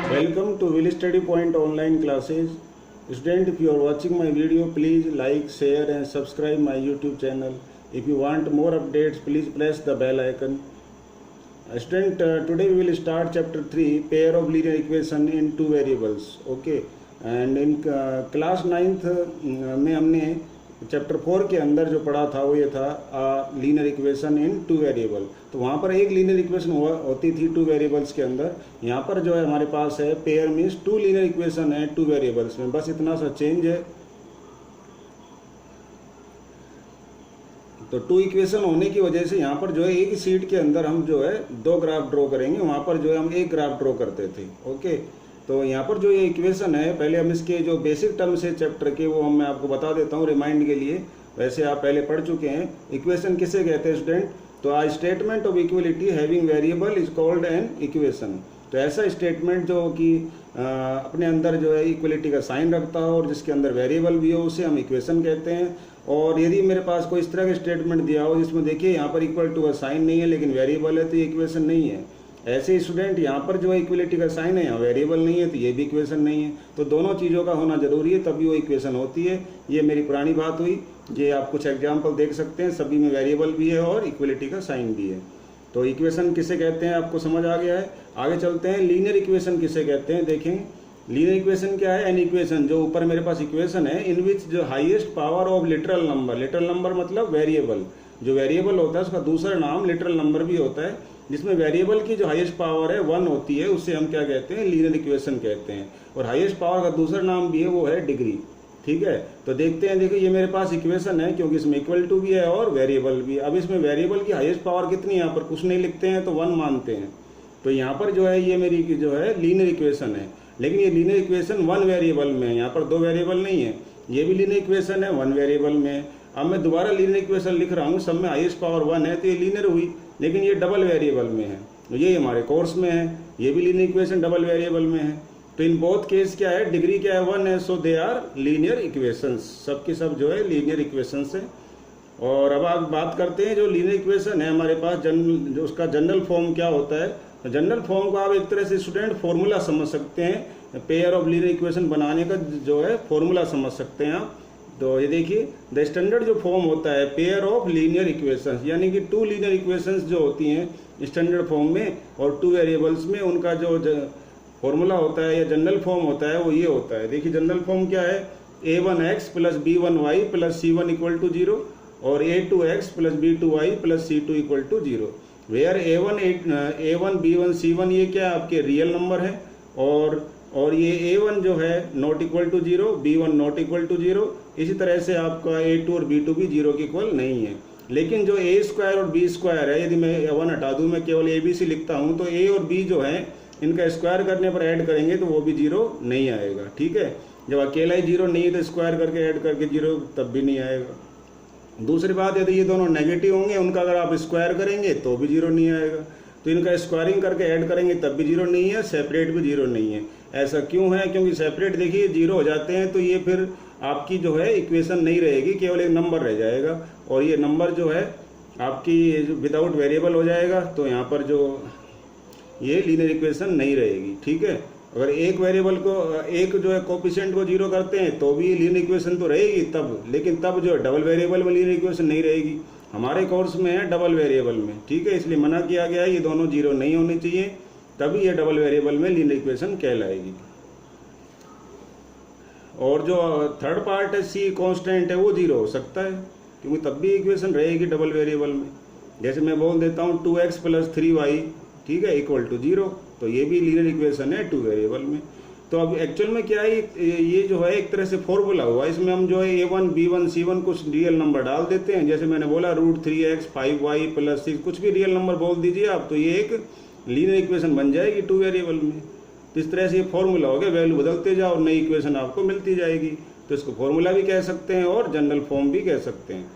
Welcome to Will Study Point online classes. Student, if you are watching my video, please like, share and subscribe my YouTube channel. If you want more updates, please press the bell icon. Student, today we will start chapter 3, pair of linear equation in two variables. Okay, and in class 9th में हमने chapter 4 के अंदर जो पढ़ा था वो ये था linear equation in two variable. तो वहाँ पर एक लीनियर इक्वेशन होती थी टू वेरिएबल्स के अंदर। यहाँ पर जो है हमारे पास है pair means two linear equation है टू वेरिएबल्स में, बस इतना सा चेंज है। तो टू इक्वेशन होने की वजह से यहाँ पर जो है एक ही शीट के अंदर हम जो है दो ग्राफ ड्रॉ करेंगे, वहाँ पर जो है हम एक ग्राफ ड्रॉ करते थे। ओके, तो यहाँ पर जो ये इक्वेशन है, पहले हम इसके जो बेसिक टर्म्स है चैप्टर के वो मैं आपको बता देता हूँ रिमाइंड के लिए। वैसे आप पहले पढ़ चुके हैं। इक्वेशन किसे कहते हैं स्टूडेंट? तो a statement of equality having variable is called an equation. तो ऐसा स्टेटमेंट जो कि अपने अंदर जो है इक्वलिटी का साइन रखता हो और जिसके अंदर वेरिएबल भी हो उसे हम इक्वेशन कहते हैं। और यदि मेरे पास कोई इस तरह का स्टेटमेंट दिया हो जिसमें देखिए यहाँ पर इक्वल टू का साइन नहीं है लेकिन वेरिएबल है, तो ये इक्वेशन नहीं है। ऐसे स्टूडेंट यहाँ पर जो है इक्वलिटी का साइन है, यहाँ वेरिएबल नहीं है, तो ये भी इक्वेशन नहीं है। तो दोनों चीज़ों का होना जरूरी है तभी वो इक्वेशन होती है। ये मेरी पुरानी बात हुई। ये आप कुछ एग्जाम्पल देख सकते हैं, सभी में वेरिएबल भी है और इक्वलिटी का साइन भी है। तो इक्वेशन किसे कहते हैं आपको समझ आ गया है। आगे चलते हैं, लीनियर इक्वेशन किसे कहते हैं देखें। लीनियर इक्वेशन क्या है? एन इक्वेशन, जो ऊपर मेरे पास इक्वेशन है, इन विच जो highest power of literal number, literal number मतलब वेरिएबल, जो वेरिएबल होता है उसका दूसरा नाम लिटरल नंबर भी होता है, जिसमें वेरिएबल की जो हाईएस्ट पावर है 1 होती है, उससे हम क्या कहते हैं? लीनियर इक्वेशन कहते हैं। और हाईएस्ट पावर का दूसरा नाम भी है, वो है डिग्री। ठीक है, तो देखते हैं। देखिए ये मेरे पास इक्वेशन है क्योंकि इसमें इक्वल टू भी है और वेरिएबल भी। अब इसमें वेरिएबल की हाईएस्ट पावर कितनी है, यहाँ पर कुछ नहीं लिखते हैं तो 1 मानते हैं। तो यहाँ पर जो है ये मेरी जो है लीनियर इक्वेशन है, लेकिन ये लीनियर इक्वेशन 1 वेरिएबल में है, यहाँ पर 2 वेरिएबल नहीं है। ये भी लीनियर इक्वेशन है 1 वेरिएबल में। अब मैं दोबारा लीनियर इक्वेशन लिख रहा हूँ, सब में हाईएस्ट पावर 1 है तो ये लीनियर हुई, लेकिन ये डबल वेरिएबल में है। तो ये हमारे कोर्स में है, ये भी लीनियर इक्वेशन डबल वेरिएबल में है। तो इन बोथ केस क्या है, डिग्री क्या है 1 है, सो दे आर लीनियर इक्वेशंस। सब के सब जो है लीनियर इक्वेशंस है। और अब आप बात करते हैं जो लीनियर इक्वेशन है हमारे पास जो उसका जनरल फॉर्म क्या होता है। तो जनरल फॉर्म को आप एक तरह से स्टूडेंट फॉर्मूला समझ सकते हैं, पेयर ऑफ लीनियर इक्वेशन बनाने का जो है फॉर्मूला समझ सकते हैं आप। तो ये देखिए द स्टैंडर्ड जो फॉर्म होता है पेयर ऑफ लीनियर इक्वेशंस, यानी कि टू लीनियर इक्वेशंस जो होती हैं स्टैंडर्ड फॉर्म में और टू वेरिएबल्स में, उनका जो फॉर्मूला होता है या जनरल फॉर्म होता है वो ये होता है। देखिए जनरल फॉर्म क्या है, a1x plus b1y plus c1 equal to 0 और a2x प्लस b2y प्लस c2 equal to 0। Where a1 b1 c1 ये क्या आपके रियल नंबर है और ये a1 जो है not equal to 0, b1 not equal to 0। इसी तरह से आपका a2 और b2 भी 0 के इक्वल नहीं है। लेकिन जो a स्क्वायर और b स्क्वायर है, यदि मैं 1 हटा दूं, मैं केवल abc लिखता हूं, तो a और b जो है इनका स्क्वायर करने पर ऐड करेंगे तो वो भी 0 नहीं आएगा। ठीक है, जब अकेला ही 0 नहीं है तो स्क्वायर करके ऐड करके 0 तब भी नहीं आएगा। दूसरी बात, यदि ये दोनों नेगेटिव होंगे, उनका अगर आप स्क्वायर करेंगे तो भी 0 नहीं आएगा। तो इनका स्क्वायरिंग करके ऐड करेंगे तब भी 0 नहीं है, सेपरेट भी 0 नहीं है। ऐसा क्यों है? क्योंकि सेपरेट देखिए 0 हो जाते हैं तो ये फिर आपकी जो है इक्वेशन नहीं रहेगी, केवल एक नंबर रह जाएगा और ये नंबर जो है आपकी विदाउट वेरिएबल हो जाएगा। तो यहाँ पर जो ये लीनियर इक्वेशन नहीं रहेगी। ठीक है, अगर एक वेरिएबल को एक जो है कोफिशिएंट को 0 करते हैं तो भी लीनियर इक्वेशन तो रहेगी तब, लेकिन तब जो है डबल वेरिएबल में लीनियर इक्वेशन नहीं रहेगी। हमारे कोर्स में है डबल वेरिएबल में। ठीक है, इसलिए मना किया गया है ये दोनों 0 नहीं होने चाहिए, तभी ये डबल वेरिएबल में लीनियर इक्वेशन कहलाएगी। और जो थर्ड पार्ट है सी कांस्टेंट है वो 0 हो सकता है, क्योंकि तब भी इक्वेशन रहेगी डबल वेरिएबल में। जैसे मैं बोल देता हूँ 2x प्लस 3y, ठीक है, इक्वल टू 0, तो ये भी लीनियर इक्वेशन है 2 वेरिएबल में। तो अब एक्चुअल में क्या है, ये जो है एक तरह से फॉर्मूला हुआ, इसमें हम जो है a1 b1 c1 कुछ रियल नंबर डाल देते हैं। जैसे मैंने बोला √3x 5y प्लस 6, कुछ भी रियल नंबर बोल दीजिए आप, तो ये एक लीनियर इक्वेशन बन जाएगी 2 वेरिएबल में। तो इस तरह से ये फॉर्मूला हो गया, वैल्यू बदलते जाओ और नई इक्वेशन आपको मिलती जाएगी। तो इसको फॉर्मूला भी कह सकते हैं और जनरल फॉर्म भी कह सकते हैं।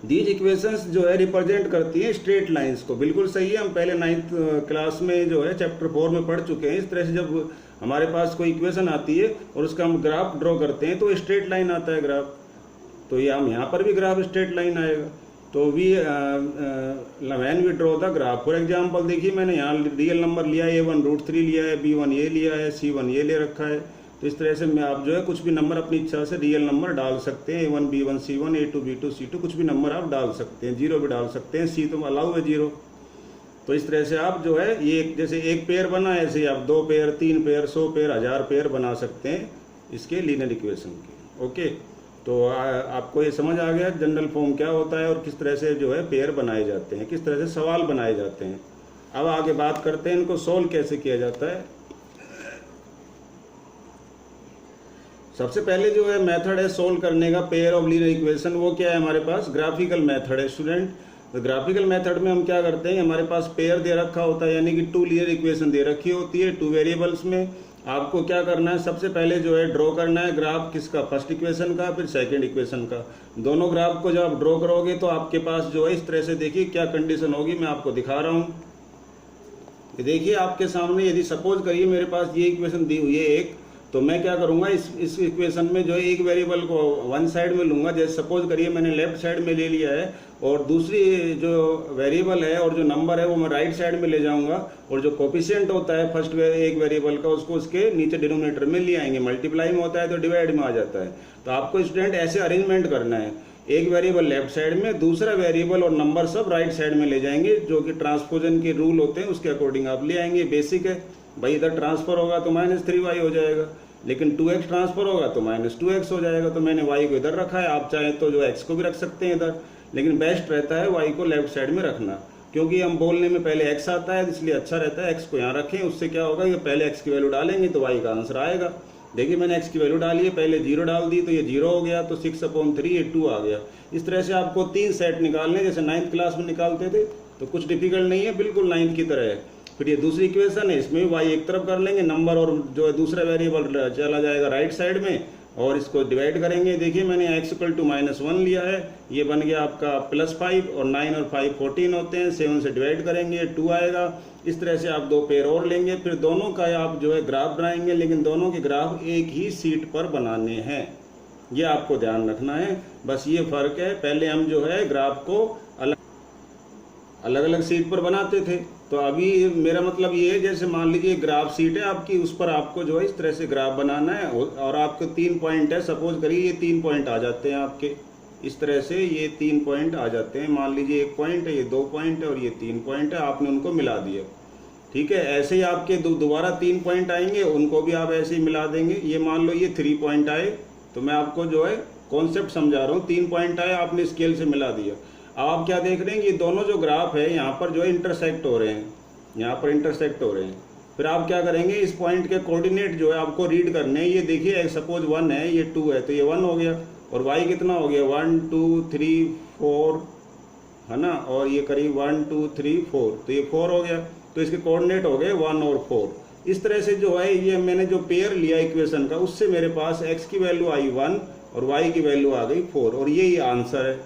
दीज इक्वेशंस जो है रिप्रेजेंट करती हैं स्ट्रेट लाइंस को। बिल्कुल सही है, हम पहले 9th क्लास में जो है चैप्टर 4 में पढ़ चुके हैं। इस तरह से जब हमारे पास कोई इक्वेशन आती है और उसका हम ग्राफ ड्रॉ करते हैं तो स्ट्रेट लाइन आता है ग्राफ। तो ये हम यहाँ पर भी ग्राफ स्ट्रेट लाइन आएगा। तो when we draw the graph, for example देखिए मैंने यहाँ रियल नंबर लिया है, A1√3 लिया है, B1 ये लिया है, C1 ये ले रखा है। तो इस तरह से मैं आप जो है कुछ भी नंबर अपनी इच्छा से रियल नंबर डाल सकते हैं, A1 B1 C1 A2 B2 C2 कुछ भी नंबर आप डाल सकते हैं, 0 भी डाल सकते हैं, C तो अलाउ है 0। तो इस तरह से आप जो है ये जैसे एक पेयर बना है, ऐसे आप 2 पेयर 3 पेयर 100 पेयर 1000 पेयर बना सकते हैं इसके लीनियर इक्वेशन के। ओके, तो आपको ये समझ आ गया जनरल फॉर्म क्या होता है और किस तरह से जो है पेयर बनाए जाते हैं, किस तरह से सवाल बनाए जाते हैं। अब आगे बात करते हैं इनको सोल्व कैसे किया जाता है। सबसे पहले जो है मेथड है सोल्व करने का पेयर ऑफ लीनियर इक्वेशन, वो क्या है हमारे पास ग्राफिकल मेथड है स्टूडेंट। तो ग्राफिकल मेथड में हम क्या करते हैं, हमारे पास पेयर दे रखा होता है, यानी कि 2 लीनियर इक्वेशन दे रखी होती है 2 वेरिएबल्स में। आपको क्या करना है, सबसे पहले जो है ड्रॉ करना है ग्राफ किसका, फर्स्ट इक्वेशन का, फिर सेकंड इक्वेशन का। दोनों ग्राफ को जब आप ड्रॉ करोगे तो आपके पास जो है इस तरह से देखिए क्या कंडीशन होगी, मैं आपको दिखा रहा हूँ। ये देखिए आपके सामने, यदि सपोज करिए मेरे पास ये इक्वेशन दी हुई है एक, तो मैं क्या करूंगा इस इक्वेशन में जो है एक वेरिएबल को वन साइड में लूंगा। जैसे सपोज करिए मैंने लेफ्ट साइड में ले लिया है और दूसरी जो वेरिएबल है और जो नंबर है वो मैं राइट साइड में ले जाऊंगा, और जो कोफिशिएंट होता है फर्स्ट एक वेरिएबल का उसको उसके नीचे डिनोमिनेटर में ले आएंगे। मल्टीप्लाई में होता है तो डिवाइड में आ जाता है। तो आपको स्टूडेंट ऐसे अरेंजमेंट करना है, एक वेरिएबल लेफ्ट साइड में, दूसरा वेरिएबल और नंबर सब राइट साइड में ले जाएंगे, जो कि ट्रांसपोजन के रूल होते हैं उसके अकॉर्डिंग आप ले आएंगे। बेसिक है भाई, इधर ट्रांसफर होगा तो -3y हो जाएगा, लेकिन 2x ट्रांसफर होगा तो -2x हो जाएगा। तो मैंने y को इधर रखा है, आप चाहें तो जो x को भी रख सकते हैं इधर, लेकिन बेस्ट रहता है y को लेफ्ट साइड में रखना, क्योंकि हम बोलने में पहले x आता है इसलिए अच्छा रहता है x को यहाँ रखें। उससे क्या होगा कि पहले x की वैल्यू डालेंगे तो y का आंसर आएगा। देखिए मैंने x की वैल्यू डाली है, पहले 0 डाल दी तो ये 0 हो गया, तो 6/3 ये 2 आ गया। इस तरह से आपको 3 सेट निकालने, जैसे 9th क्लास में निकालते थे, तो कुछ डिफिकल्ट नहीं है, बिल्कुल 9th की तरह है। फिर ये दूसरी इक्वेशन है, इसमें y एक तरफ कर लेंगे, नंबर और जो है दूसरा वेरिएबल चला जाएगा राइट साइड में, और इसको डिवाइड करेंगे। देखिए मैंने x = -1 लिया है, ये बन गया आपका +5, और 9 और 5 14 होते हैं, 7 से डिवाइड करेंगे 2 आएगा। इस तरह से आप 2 पेयर और लेंगे, फिर दोनों का आप जो है ग्राफ बनाएंगे, लेकिन दोनों के ग्राफ एक ही शीट पर बनाने हैं, ये आपको ध्यान रखना है। बस ये फर्क है, पहले हम जो है ग्राफ को अलग अलग शीट पर बनाते थे। तो अभी मेरा मतलब ये है, जैसे मान लीजिए ग्राफ शीट है आपकी, उस पर आपको जो है इस तरह से ग्राफ बनाना है, और आपके 3 पॉइंट है, सपोज करिए ये 3 पॉइंट आ जाते हैं आपके, इस तरह से ये 3 पॉइंट आ जाते हैं। मान लीजिए 1 पॉइंट है, ये 2 पॉइंट है और ये 3 पॉइंट है, आपने उनको मिला दिया, ठीक है। ऐसे ही आपके दोबारा 3 पॉइंट आएंगे, उनको भी आप ऐसे ही मिला देंगे। ये मान लो ये 3 पॉइंट आए, तो मैं आपको जो है कॉन्सेप्ट समझा रहा हूँ। 3 पॉइंट आए, आपने स्केल से मिला दिया। अब आप क्या देख रहे हैं कि दोनों जो ग्राफ है यहाँ पर जो है इंटरसेक्ट हो रहे हैं, यहाँ पर इंटरसेक्ट हो रहे हैं। फिर आप क्या करेंगे, इस पॉइंट के कोऑर्डिनेट जो है आपको रीड करने हैं। ये देखिए सपोज 1 है, ये 2 है, तो ये 1 हो गया, और y कितना हो गया 1 2 3 4 है ना, और ये करीब 1 2 3 4, तो ये 4 हो गया। तो इसके कोऑर्डिनेट हो गए 1 और 4। इस तरह से जो है ये मैंने जो पेयर लिया इक्वेशन का, उससे मेरे पास x की वैल्यू आई 1 और y की वैल्यू आ गई 4, और यही आंसर है।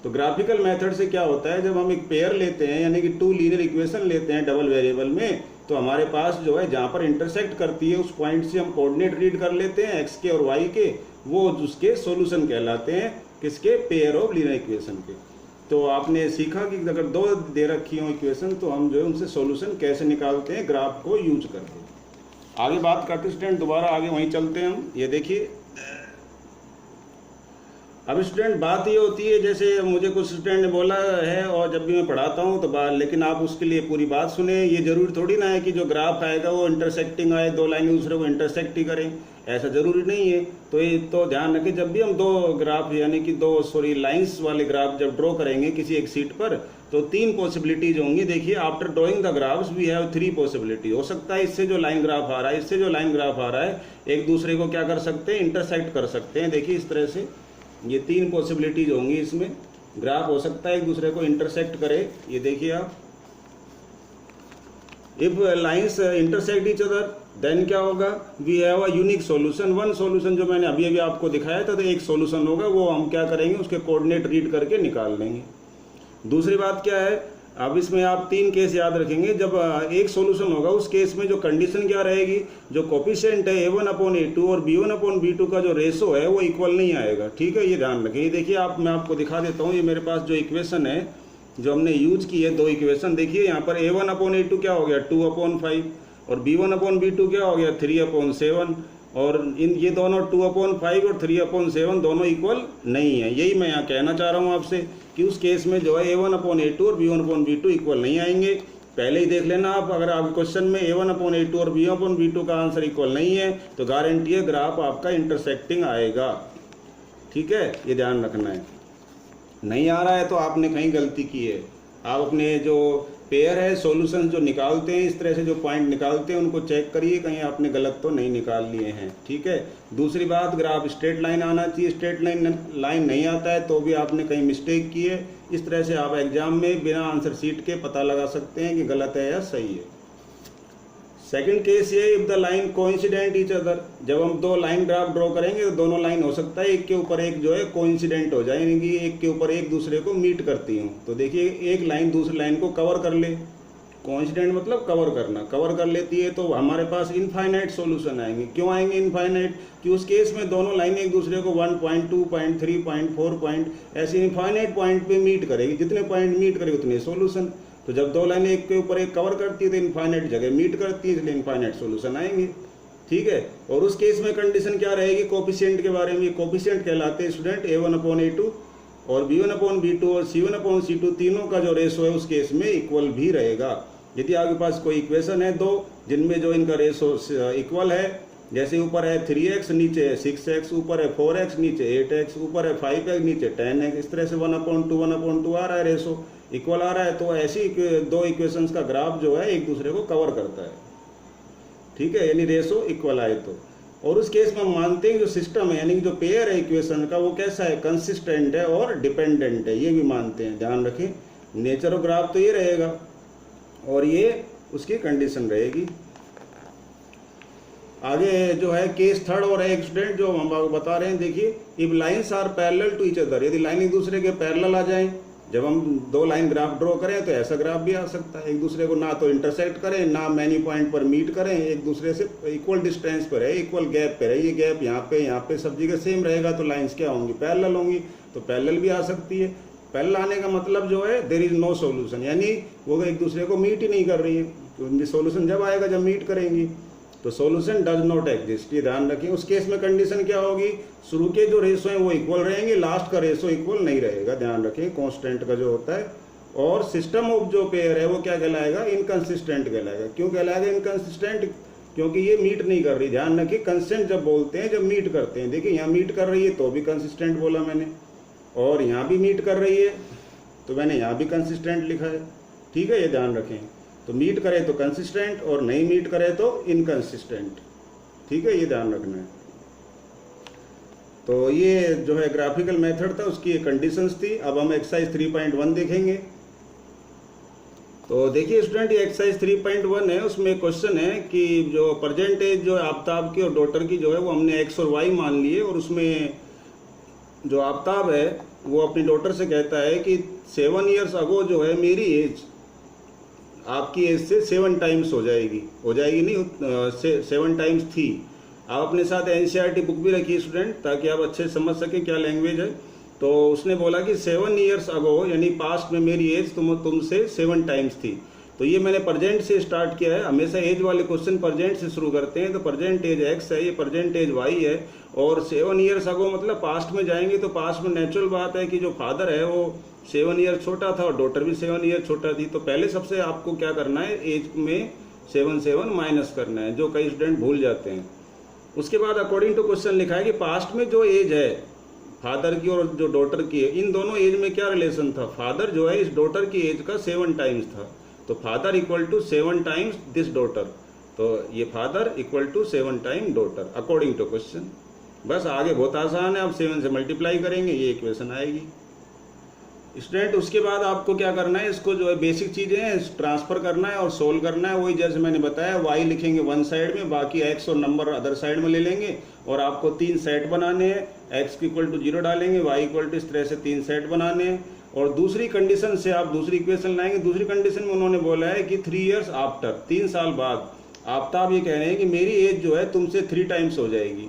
तो ग्राफिकल मेथड से क्या होता है, जब हम एक पेयर लेते हैं यानी कि 2 लीनियर इक्वेशन लेते हैं डबल वेरिएबल में, तो हमारे पास जो है जहाँ पर इंटरसेक्ट करती है उस पॉइंट से हम कोऑर्डिनेट रीड कर लेते हैं x के और y के, वो उसके सॉल्यूशन कहलाते हैं, किसके, पेयर ऑफ लीनियर इक्वेशन के। तो आपने सीखा कि अगर 2 दे रखी हो इक्वेशन, तो हम जो है उनसे सॉल्यूशन कैसे निकालते हैं ग्राफ को यूज करके। आगे बात करते हैं स्टूडेंट, दोबारा आगे वहीं चलते हैं हम। ये देखिए अब स्टूडेंट बात ये होती है, जैसे मुझे कुछ स्टूडेंट ने बोला है और जब भी मैं पढ़ाता हूँ तो लेकिन आप उसके लिए पूरी बात सुने। ये जरूरी थोड़ी ना है कि जो ग्राफ आएगा वो इंटरसेक्टिंग आए, 2 लाइन दूसरे को इंटरसेक्ट ही करें, ऐसा जरूरी नहीं है। तो ये तो ध्यान रखें, जब भी हम 2 ग्राफ यानी कि 2 लाइंस वाले ग्राफ जब ड्रॉ करेंगे किसी एक सीट पर, तो 3 पॉसिबिलिटीज होंगी। देखिए after drawing the graphs we have 3 possibility. हो सकता है इससे जो लाइन ग्राफ आ रहा है, इससे जो लाइन ग्राफ आ रहा है, एक दूसरे को क्या कर सकते हैं, इंटरसेक्ट कर सकते हैं। देखिए इस तरह से ये 3 पॉसिबिलिटीज होंगी, इसमें ग्राफ हो सकता है एक दूसरे को इंटरसेक्ट करे। ये देखिए आप, if lines intersect each other then क्या होगा, we have a unique solution. 1 solution जो मैंने अभी आपको दिखाया था, तो एक सॉल्यूशन होगा, वो हम क्या करेंगे उसके कोऑर्डिनेट रीड करके निकाल लेंगे। दूसरी बात क्या है, अब इसमें आप 3 केस याद रखेंगे। जब एक सॉल्यूशन होगा उस केस में जो कंडीशन क्या रहेगी, जो कोफिशिएंट है A1/A2 और B1/B2 का जो रेशो है वो इक्वल नहीं आएगा। ठीक है, ये ध्यान रखें। ये देखिए मैं आपको दिखा देता हूँ। ये मेरे पास जो इक्वेशन है जो हमने यूज की है, 2 इक्वेशन देखिए। यहाँ पर A1/A2 क्या हो गया 2/5 और B1/B2 क्या हो गया 3/7 और ये दोनों 2/5 और 3/7 दोनों इक्वल नहीं है। यही मैं यहाँ कहना चाह रहा हूँ आपसे कि उस केस में जो है A1/A2 और B1/B2 इक्वल नहीं आएंगे। पहले ही देख लेना आप, अगर आपके क्वेश्चन में A1/A2 और B1/B2 का आंसर इक्वल नहीं है तो गारंटी है ग्राफ आपका इंटरसेक्टिंग आएगा। ठीक है, ये ध्यान रखना है। नहीं आ रहा है तो आपने कहीं गलती की है। आप अपने जो पेयर है सॉल्यूशन जो निकालते हैं, इस तरह से जो पॉइंट निकालते हैं उनको चेक करिए कहीं आपने गलत तो नहीं निकाल लिए हैं। ठीक है, दूसरी बात, ग्राफ स्ट्रेट लाइन आना चाहिए। स्ट्रेट लाइन नहीं आता है तो भी आपने कहीं मिस्टेक की है। इस तरह से आप एग्जाम में बिना आंसर शीट के पता लगा सकते हैं कि गलत है या सही है। सेकंड केस ये, if the line coincident each other. जब हम 2 लाइन ग्राफ ड्रॉ करेंगे तो दोनों लाइन हो सकता है एक के ऊपर एक जो है कोइंसिडेंट हो जाएंगी, एक के ऊपर एक दूसरे को मीट करती हूँ। तो देखिए एक लाइन दूसरी लाइन को कवर कर ले, कोइंसिडेंट मतलब कवर करना, कवर कर लेती है तो हमारे पास इनफाइनाइट सॉल्यूशन आएंगे। क्यों आएंगे इनफाइनाइट? कि उस केस में दोनों लाइनें एक दूसरे को 1 पॉइंट 2 पॉइंट 3 पॉइंट 4 पॉइंट ऐसे इनफाइनाइट पॉइंट पे मीट करेगी। जितने पॉइंट मीट करेगी उतने सॉल्यूशन। तो जब 2 लाइनें एक के ऊपर एक कवर करती है तो इनफाइनाइट जगह मीट करती है, इसलिए इनफाइनाइट सॉल्यूशन आएंगे। ठीक है, और उस केस में कंडीशन क्या रहेगी कोफिशिएंट के बारे में? कोफिशिएंट कहलाते हैं स्टूडेंट A1/A2 और B1/B2 और C1/C2 तीनों का जो रेशो है उस केस में इक्वल भी रहेगा। यदि आपके पास कोई इक्वेशन है 2 जिनमें जो इनका रेशो इक्वल है, जैसे ऊपर है 3x नीचे है 6x, ऊपर है 4x नीचे 8x, ऊपर है 5x नीचे 10x, इस तरह से 1/2 आ रहा है, रेशो इक्वल आ रहा है, तो ऐसी 2 इक्वेशंस का ग्राफ जो है एक दूसरे को कवर करता है। ठीक है, यानी रेशो इक्वल आए तो। और उस केस में हम मानते हैं जो सिस्टम है यानी कि जो पेयर है इक्वेशन का वो कैसा है, कंसिस्टेंट है और डिपेंडेंट है, ये भी मानते हैं। ध्यान रखें, नेचर ऑफ ग्राफ तो ये रहेगा और ये उसकी कंडीशन रहेगी। आगे जो है केस थर्ड और एक स्टूडेंट जो हम आपको बता रहे हैं, देखिए if lines are parallel to each other. यदि लाइन एक दूसरे के पैरेलल आ जाएं, जब हम 2 लाइन ग्राफ ड्रॉ करें तो ऐसा ग्राफ भी आ सकता है, एक दूसरे को ना तो इंटरसेक्ट करें ना मैनी पॉइंट पर मीट करें, एक दूसरे से इक्वल डिस्टेंस पर है, इक्वल गैप पर है। ये गैप यहाँ पे सब जगह सेम रहेगा तो लाइंस क्या होंगी, पैरेलल होंगी। तो पैरेलल भी आ सकती है। पैरेलल आने का मतलब जो है देयर इज नो सॉल्यूशन, यानी वो एक दूसरे को मीट ही नहीं कर रही है। क्योंकि सॉल्यूशन जब आएगा जब मीट करेंगी, तो सॉल्यूशन डज नॉट एग्जिस्ट, ये ध्यान रखें। उस केस में कंडीशन क्या होगी, शुरू के जो रेशो हैं वो इक्वल रहेंगे, लास्ट का रेशो इक्वल नहीं रहेगा। ध्यान रखें, कांस्टेंट का जो होता है। और सिस्टम ऑफ जो पेयर है वो क्या कहलाएगा, इनकंसिस्टेंट कहलाएगा। क्यों कहलाएगा इनकंसिस्टेंट? क्योंकि ये मीट नहीं कर रही। ध्यान रखिए, कंसिस्टेंट जब बोलते हैं जब मीट करते हैं। देखिए यहाँ मीट कर रही है तो भी कंसिस्टेंट बोला मैंने, और यहाँ भी मीट कर रही है तो मैंने यहाँ भी कंसिस्टेंट लिखा है। ठीक है, ये ध्यान रखें। तो मीट करे तो कंसिस्टेंट और नहीं मीट करे तो इनकंसिस्टेंट। ठीक है, ये ध्यान रखना है। तो ये जो है ग्राफिकल मेथड था, उसकी कंडीशंस थी। अब हम एक्सरसाइज 3.1 देखेंगे। तो देखिए स्टूडेंट, ये एक्सरसाइज 3.1 है। उसमें क्वेश्चन है कि जो परसेंटेज जो आफ्ताब की और डॉटर की जो है वो हमने x और y मान लिए, और उसमें जो आफ्ताब है वो अपनी डॉटर से कहता है कि 7 ईयर्स अगो जो है मेरी एज आपकी एज से 7 टाइम्स हो जाएगी नहीं 7 टाइम्स थी। आप अपने साथ NCERT बुक भी रखिए स्टूडेंट, ताकि आप अच्छे समझ सकें क्या लैंग्वेज है। तो उसने बोला कि 7 ईयर्स अगो यानी पास्ट में मेरी एज तुमसे 7 टाइम्स थी। तो ये मैंने प्रेजेंट से स्टार्ट किया है। हमेशा एज वाले क्वेश्चन प्रेजेंट से शुरू करते हैं। तो प्रेजेंट एज x है, ये प्रेजेंट एज y है, और 7 ईयर्स अगो मतलब पास्ट में जाएंगे। तो पास्ट में नेचुरल बात है कि जो फादर है वो 7 ईयर छोटा था और डॉटर भी 7 ईयर छोटा थी। तो पहले सबसे आपको क्या करना है, एज में 7 माइनस करना है, जो कई स्टूडेंट भूल जाते हैं। उसके बाद अकॉर्डिंग टू क्वेश्चन लिखा है कि पास्ट में जो एज है फादर की और जो डॉटर की है, इन दोनों एज में क्या रिलेशन था। फादर जो है इस डॉटर की एज का 7 टाइम्स था, तो father equal to 7 times this daughter. तो ये father equal to 7 time daughter according to question. बस आगे बहुत आसान है, आप 7 से मल्टीप्लाई करेंगे, ये इक्वेशन आएगी स्टूडेंट। उसके बाद आपको क्या करना है, इसको जो है बेसिक चीज़ें हैं ट्रांसफर करना है और सोल्व करना है। वही जैसे मैंने बताया, y लिखेंगे वन साइड में, बाकी x और नंबर अदर साइड में ले लेंगे, और आपको 3 सेट बनाने हैं। x इक्वल टू 0 डालेंगे, y इक्वल टू इस तरह से 3 सेट बनाने हैं। और दूसरी कंडीशन से आप दूसरी इक्वेशन लाएंगे। दूसरी कंडीशन में उन्होंने बोला है कि 3 years आफ्टर, 3 साल बाद आफ्ताब ये कह रहे हैं कि मेरी एज जो है तुमसे 3 times हो जाएगी।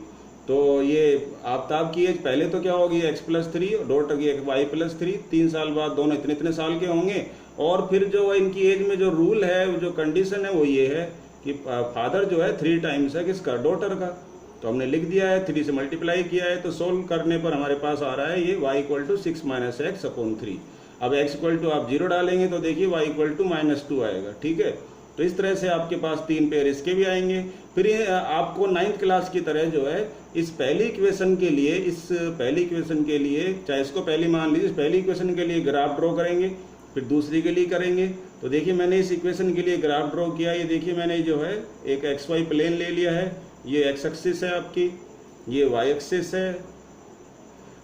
तो ये आफ्ताब की एज पहले तो क्या होगी x+3, डॉटर की y+3, 3 साल बाद दोनों इतने इतने साल के होंगे। और फिर जो इनकी एज में जो रूल है, जो कंडीशन है वो ये है कि फादर जो है 3 times है किसका, डॉटर का। तो हमने लिख दिया है, 3 से मल्टीप्लाई किया है, तो सोल्व करने पर हमारे पास आ रहा है ये y = 6 - x/3। अब x = आप 0 डालेंगे तो देखिए y = -2 आएगा। ठीक है, तो इस तरह से आपके पास 3 पेयर इसके भी आएंगे। फिर ये आपको 9th क्लास की तरह जो है इस पहली इक्वेशन के लिए, चाहे इसको पहली मान लीजिए, इस पहली इक्वेशन के लिए ग्राफ ड्रॉ करेंगे, फिर दूसरी के लिए करेंगे। तो देखिए मैंने इस इक्वेशन के लिए ग्राफ ड्रॉ किया। ये देखिए मैंने जो है एक XY प्लेन ले लिया है, ये x एक्सिस है आपकी, ये y एक्सिस है,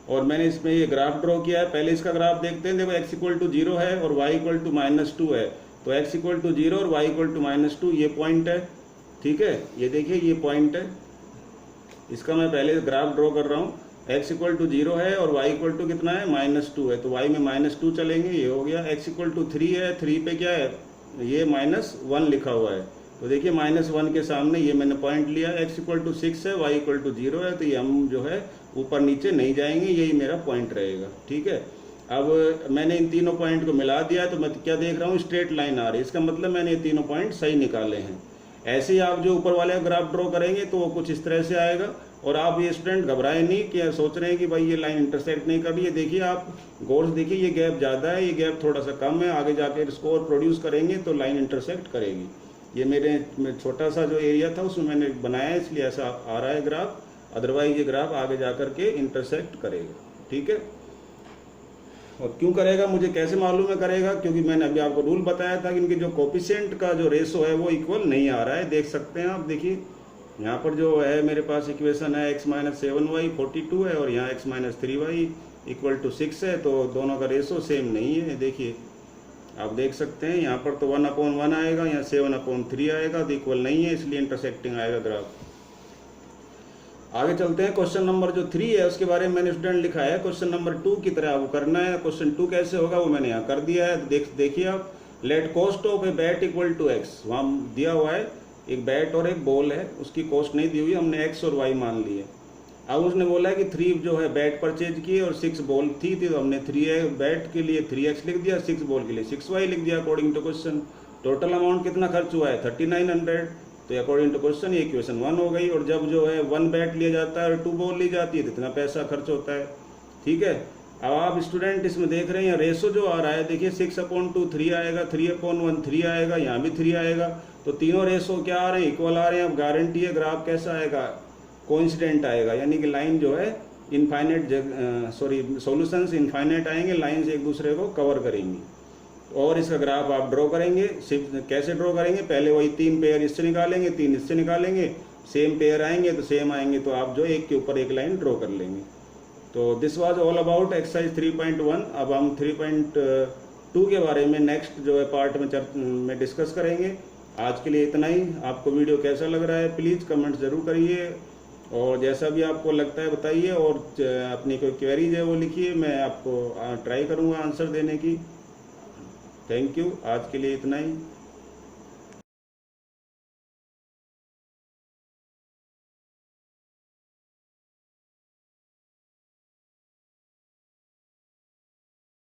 और मैंने इसमें ये ग्राफ ड्रॉ किया है। पहले इसका ग्राफ देखते हैं। देखो x = 0 है और y = -2 है, तो x = 0 और y = -2 ये पॉइंट है। ठीक है, ये देखिए ये पॉइंट है, इसका मैं पहले ग्राफ ड्रॉ कर रहा हूँ। x = 0 है और y = कितना है, -2 है, तो y में -2 चलेंगे, ये हो गया। x = 3 है, 3 पे क्या है, ये -1 लिखा हुआ है, तो देखिए -1 के सामने ये मैंने पॉइंट लिया। x = 6 है, y = 0 है, तो ये हम जो है ऊपर नीचे नहीं जाएंगे, यही मेरा पॉइंट रहेगा। ठीक है, अब मैंने इन तीनों पॉइंट को मिला दिया, तो मैं क्या देख रहा हूँ, स्ट्रेट लाइन आ रही है, इसका मतलब मैंने ये तीनों पॉइंट सही निकाले हैं। ऐसे ही आप जो ऊपर वाले ग्राफ ड्रॉ करेंगे तो वो कुछ इस तरह से आएगा। और आप ये स्टूडेंट घबराए नहीं कि सोच रहे हैं कि भाई ये लाइन इंटरसेक्ट नहीं कर रही है। देखिए आप गौर से देखिए, ये गैप ज़्यादा है, ये गैप थोड़ा सा कम है, आगे जाके स्कोर प्रोड्यूस करेंगे तो लाइन इंटरसेक्ट करेगी। ये मेरे छोटा सा जो एरिया था उसमें मैंने बनाया है, इसलिए ऐसा आ रहा है ग्राफ, अदरवाइज ये ग्राफ आगे जा करके इंटरसेक्ट करेगा। ठीक है, और क्यों करेगा, मुझे कैसे मालूम है करेगा, क्योंकि मैंने अभी आपको रूल बताया था कि इनके जो कोफिशिएंट का जो रेशो है वो इक्वल नहीं आ रहा है। देख सकते हैं आप, देखिए यहाँ पर जो है मेरे पास इक्वेशन है x - 7y 42 है और यहाँ x - 3y = 6 है, तो दोनों का रेशो सेम नहीं है। देखिए आप देख सकते हैं, यहाँ पर तो 1/1 आएगा, यहाँ 7/3 आएगा, तो इक्वल नहीं है, इसलिए इंटरसेक्टिंग आएगा ग्राफ। आगे चलते हैं। क्वेश्चन नंबर जो 3 है उसके बारे में मैंने स्टूडेंट लिखा है, क्वेश्चन नंबर 2 की तरह आपको करना है। क्वेश्चन 2 कैसे होगा वो मैंने यहाँ कर दिया है। देखिए आप, let cost of a bat = x, वहाँ दिया हुआ है एक बैट और एक बॉल है, उसकी कॉस्ट नहीं दी हुई, हमने x और y मान लिए। अब उसने बोला है कि 3 जो है बैट परचेज किए और 6 बॉल थी, तो हमने 3 बैट के लिए 3x लिख दिया, 6 बॉल के लिए 6y लिख दिया according to question. Total amount कितना खर्च हुआ है, 3900, तो अकॉर्डिंग टू क्वेश्चन ये इक्वेशन 1 हो गई। और जब जो है 1 बैट लिया जाता है और 2 बॉल ली जाती है तो इतना पैसा खर्च होता है। ठीक है, अब आप स्टूडेंट इसमें देख रहे हैं रेशो जो आ रहा है, देखिए 6/2 3 आएगा, 3/1 3 आएगा, यहाँ भी 3 आएगा, तो तीनों रेशो क्या आ रहे हैं, इक्वल आ रहे हैं। अब गारंटी है ग्राफ कैसा आएगा, कोइंसिडेंट आएगा, यानी कि लाइन जो है इनफाइनेट, सॉल्यूशंस इनफाइनेट आएंगे, लाइंस एक दूसरे को कवर करेंगी। और इसका ग्राफ आप ड्रॉ करेंगे, सिर्फ कैसे ड्रॉ करेंगे, पहले वही 3 पेयर इससे निकालेंगे, 3 इससे निकालेंगे, सेम पेयर आएंगे तो सेम आएंगे, तो आप जो एक के ऊपर एक लाइन ड्रॉ कर लेंगे। तो this was all about exercise 3.1। अब हम 3.2 के बारे में नेक्स्ट जो है पार्ट में डिस्कस करेंगे। आज के लिए इतना ही। आपको वीडियो कैसा लग रहा है प्लीज़ कमेंट ज़रूर करिए, और जैसा भी आपको लगता है बताइए, और अपनी कोई क्वेरीज है वो लिखिए, मैं आपको ट्राई करूँगा आंसर देने की। थैंक यू, आज के लिए इतना ही।